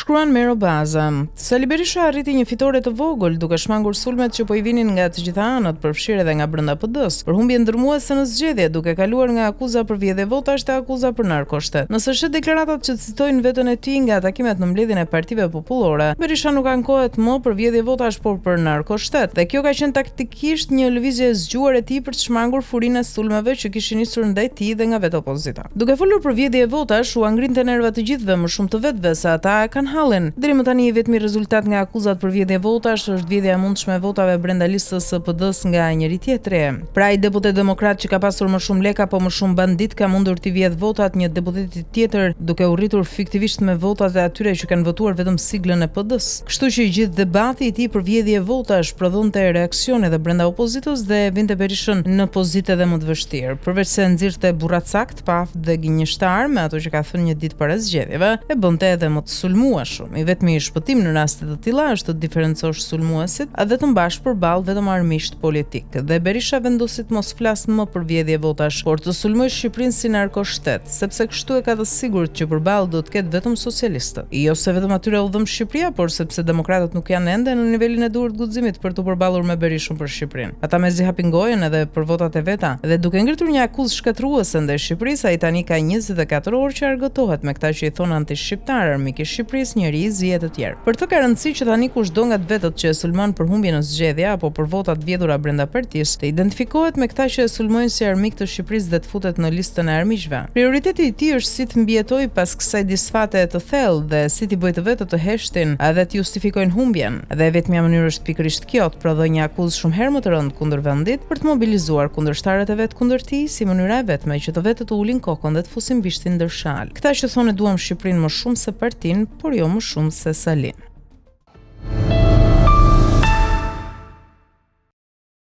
Shkruan Mero Baza. Sali Berisha arriti një fitore të vogël duke shmangur sulmet që po i vinin nga të gjitha anët, përfshirë edhe nga brenda PD-s, për humbje ndërmuese në zgjedhje, duke kaluar nga akuza për vjedhje votash te akuza për narkoshtet. Nëse shet deklaratat që citojnë veten e tij nga takimet në mbledhjen e partive popullore, Berisha nuk ankohet më për vjedhje votash, por për narkoshtet. Dhe kjo ka qenë taktikisht një lëvizje e zgjuar e tij për të shmangur furinë e sulmeve që kishin nisur ndaj tij dhe nga vetë opozita. Duke folur për vjedhje votash, u angrinte nervat të gjithëve, më shumë të vetëve se ata kanë hallin. Deri më tani vetmi rezultat nga akuzat për vjedhje votash është vjedhja e mundshme e votave brenda listës së PD-s nga njëri tjetri. Pra, ai deputet demokrat që ka pasur më shumë lek apo më shumë bandit ka mundur t'i vjedh votat një deputeti tjetër, duke u rritur fiktivisht me votat e atyre që kanë votuar vetëm siglën e PD-s. Kështu që i gjithë debati i tij për vjedhje votash prodhonte reaksione edhe brenda opozitës dhe vinte Berishën në pozitë edhe më të vështirë. Përveç se nxirrte burracakt, paf dhe gënjeshtar me ato që ka thënë një ditë para zgjedhjeve, e bënte edhe më të sulmueshëm. I vetmi shpëtim në raste të tilla është të diferencosh sulmuesit dhe të mbash përballë vetëm armiqt politik. Dhe Berisha vendosi të mos flas më për vjedhje votash, por të sulmojë Shqipërinë si narkoshtet, sepse kështu e ka të sigurt që përballë do të ketë vetëm socialistët. Jo se vetëm atyre u dhëm Shqipëria, por sepse demokratët nuk janë ende në nivelin e duhur të guximit për të përballur me Berishën për Shqipërinë. Ata mezi hapin gojën edhe për votat e veta, dhe duke ngritur një akuzë shkatruese ndaj Shqipërisë, ai tani ka 24 orë që argëtohet me këta që i thonë anti-shqiptar, armik i Shqipërisë, njerëzi e të tjerë. Për të ka rëndësi që tani kushdo nga të vetët që e sulmon për humbje në zgjedhje apo për votat vjedhura brenda partisë, të identifikohet me këta që e sulmojnë si armik të Shqipërisë dhe të futet në listën e armiqve. Prioriteti i tij është si të mbijetojë pas kësaj disfate të thellë dhe si t'i bëjë të vetë të heshtin dhe të justifikojnë humbjen. Dhe vetmja mënyrë është pikërisht kjo, të prodhojë një akuzë shumë herë më të rëndë kundër vendit për të mobilizuar kundërshtarët e vet kundër tij si mënyra e vetme që të vetë të ulin kokën dhe të fusin bishtin ndër shalë. Këta që thonë duam Shqipërinë më shumë se partinë, por jo më shumë se Salin.